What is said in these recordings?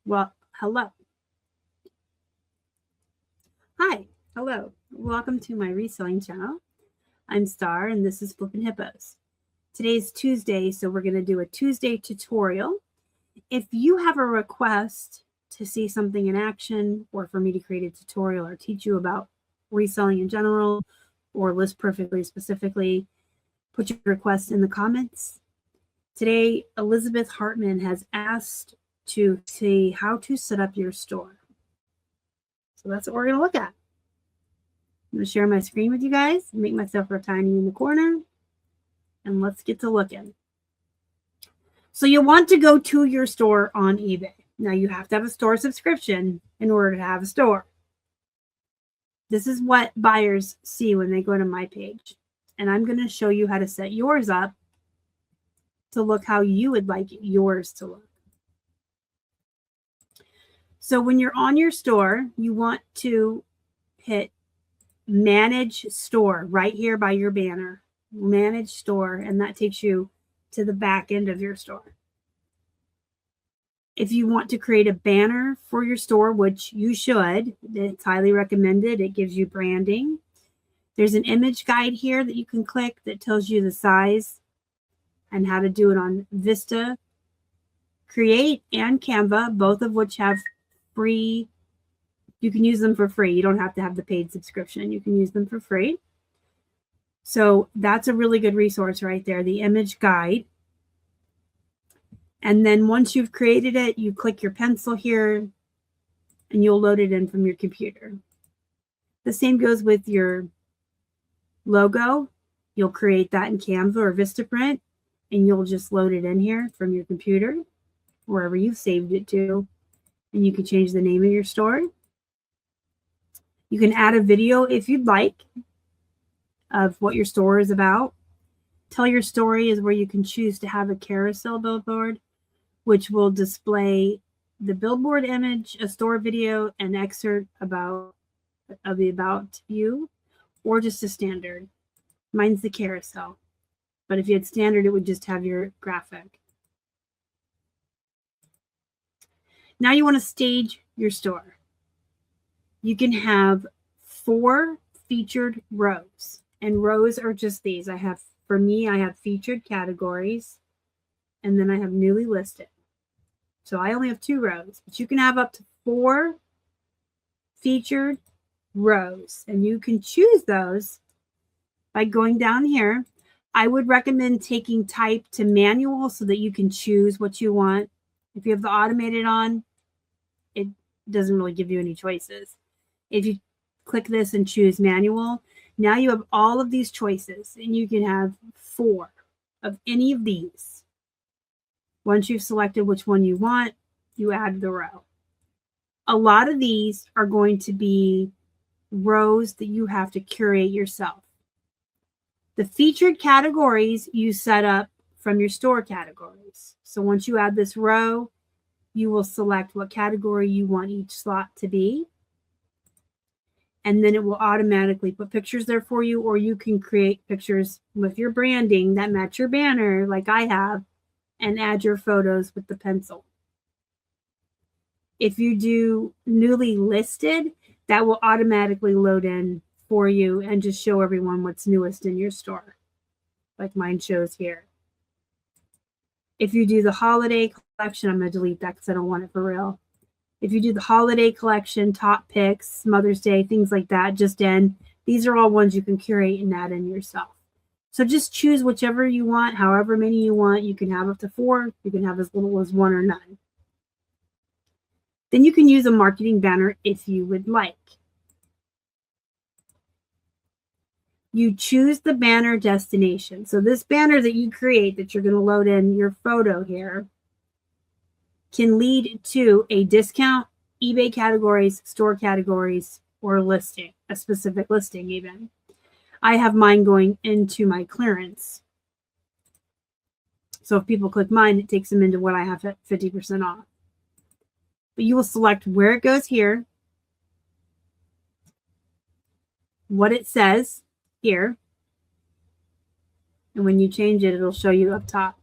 Well, hello. Hi. Hello. Welcome to my reselling channel. I'm Star and this is Flippin Hippos. Today's Tuesday, so we're going to do a Tuesday tutorial. If you have a request to see something in action or for me to create a tutorial or teach you about reselling in general or list perfectly specifically, put your request in the comments. Today, Elizabeth Hartman has asked to see how to set up your store. So that's what we're going to look at. I'm going to share my screen with you guys, make myself real tiny in the corner, and let's get to looking. So you'll want to go to your store on eBay. Now you have to have a store subscription in order to have a store. This is what buyers see when they go to my page. And I'm going to show you how to set yours up to look how you would like yours to look. So when you're on your store, you want to hit Manage Store right here by your banner. Manage Store, and that takes you to the back end of your store. If you want to create a banner for your store, which you should, it's highly recommended. It gives you branding. There's an image guide here that you can click that tells you the size and how to do it on Vista, Create, and Canva, both of which have free. You can use them for free. You don't have to have the paid subscription. You can use them for free. So that's a really good resource right there, the image guide. And then once you've created it, you click your pencil here and you'll load it in from your computer. The same goes with your logo. You'll create that in Canva or Vistaprint and you'll just load it in here from your computer, wherever you've saved it to. And you can change the name of your store. You can add a video if you'd like of what your store is about. Tell Your Story is where you can choose to have a carousel billboard, which will display the billboard image, a store video, an excerpt of the About You, or just a standard. Mine's the carousel. But if you had standard, it would just have your graphic. Now you want to stage your store. You can have 4 featured rows, and rows are just these. For me, I have featured categories, and then I have newly listed. So I only have 2 rows, but you can have up to 4 featured rows, and you can choose those by going down here. I would recommend taking type to manual so that you can choose what you want. If you have the automated on, it doesn't really give you any choices. If you click this and choose manual, now you have all of these choices and you can have 4 of any of these. Once you've selected which one you want, you add the row. A lot of these are going to be rows that you have to curate yourself. The featured categories you set up from your store categories. So once you add this row, you will select what category you want each slot to be. And then it will automatically put pictures there for you, or you can create pictures with your branding that match your banner like I have and add your photos with the pencil. If you do newly listed, that will automatically load in for you and just show everyone what's newest in your store, like mine shows here. If you do the holiday collection, I'm going to delete that because I don't want it for real. If you do the holiday collection, top picks, Mother's Day, things like that, just in, these are all ones you can curate and add in yourself. So just choose whichever you want, however many you want. You can have up to 4. You can have as little as 1 or none. Then you can use a marketing banner if you would like. You choose the banner destination. So this banner that you create that you're going to load in your photo here can lead to a discount, eBay categories, store categories, or listing, a specific listing even. I have mine going into my clearance. So if people click mine, it takes them into what I have at 50% off. But you will select where it goes here, what it says here, and when you change it, it'll show you up top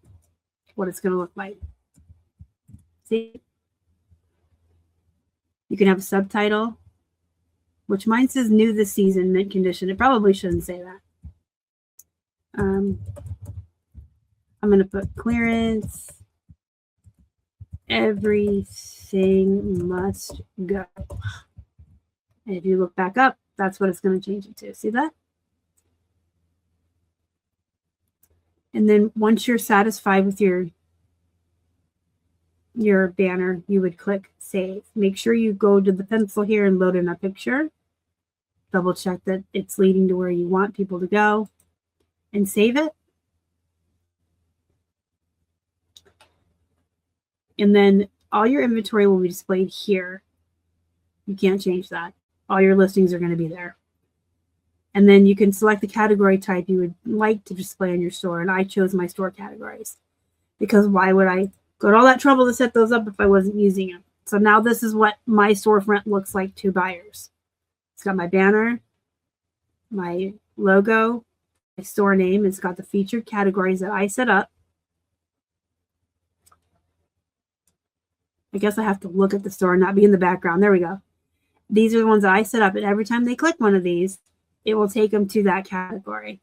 what it's going to look like. See? You can have a subtitle, which mine says new this season, mint condition. It probably shouldn't say that. I'm going to put clearance. Everything must go. And if you look back up, that's what it's going to change it to. See that? And then once you're satisfied with your banner, you would click save. Make sure you go to the pencil here and load in a picture. Double check that it's leading to where you want people to go and save it. And then all your inventory will be displayed here. You can't change that. All your listings are going to be there. And then you can select the category type you would like to display on your store. And I chose my store categories because why would I go to all that trouble to set those up if I wasn't using them? So now this is what my storefront looks like to buyers. It's got my banner, my logo, my store name. It's got the featured categories that I set up. I guess I have to look at the store and not be in the background. There we go. These are the ones that I set up. And every time they click one of these, it will take them to that category.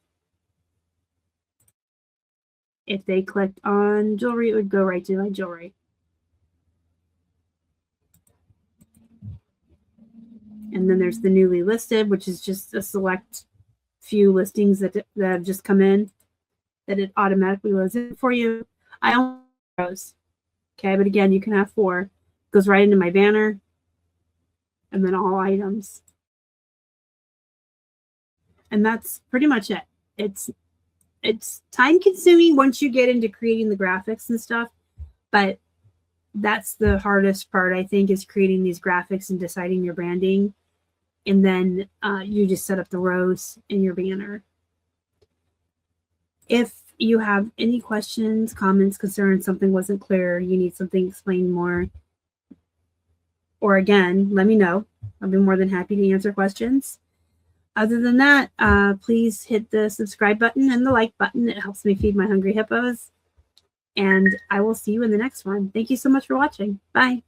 If they clicked on jewelry, it would go right to my jewelry. And then there's the newly listed, which is just a select few listings that have just come in that it automatically loads in for you. I only have those. Okay, but again, you can have 4. It goes right into my banner and then all items. And that's pretty much it. It's time consuming once you get into creating the graphics and stuff, but that's the hardest part, I think, is creating these graphics and deciding your branding. And then you just set up the rows in your banner. If you have any questions, comments, concerns, something wasn't clear, you need something explained more, or again, let me know. I'll be more than happy to answer questions. Other than that, please hit the subscribe button and the like button. It helps me feed my hungry hippos. And I will see you in the next one. Thank you so much for watching. Bye.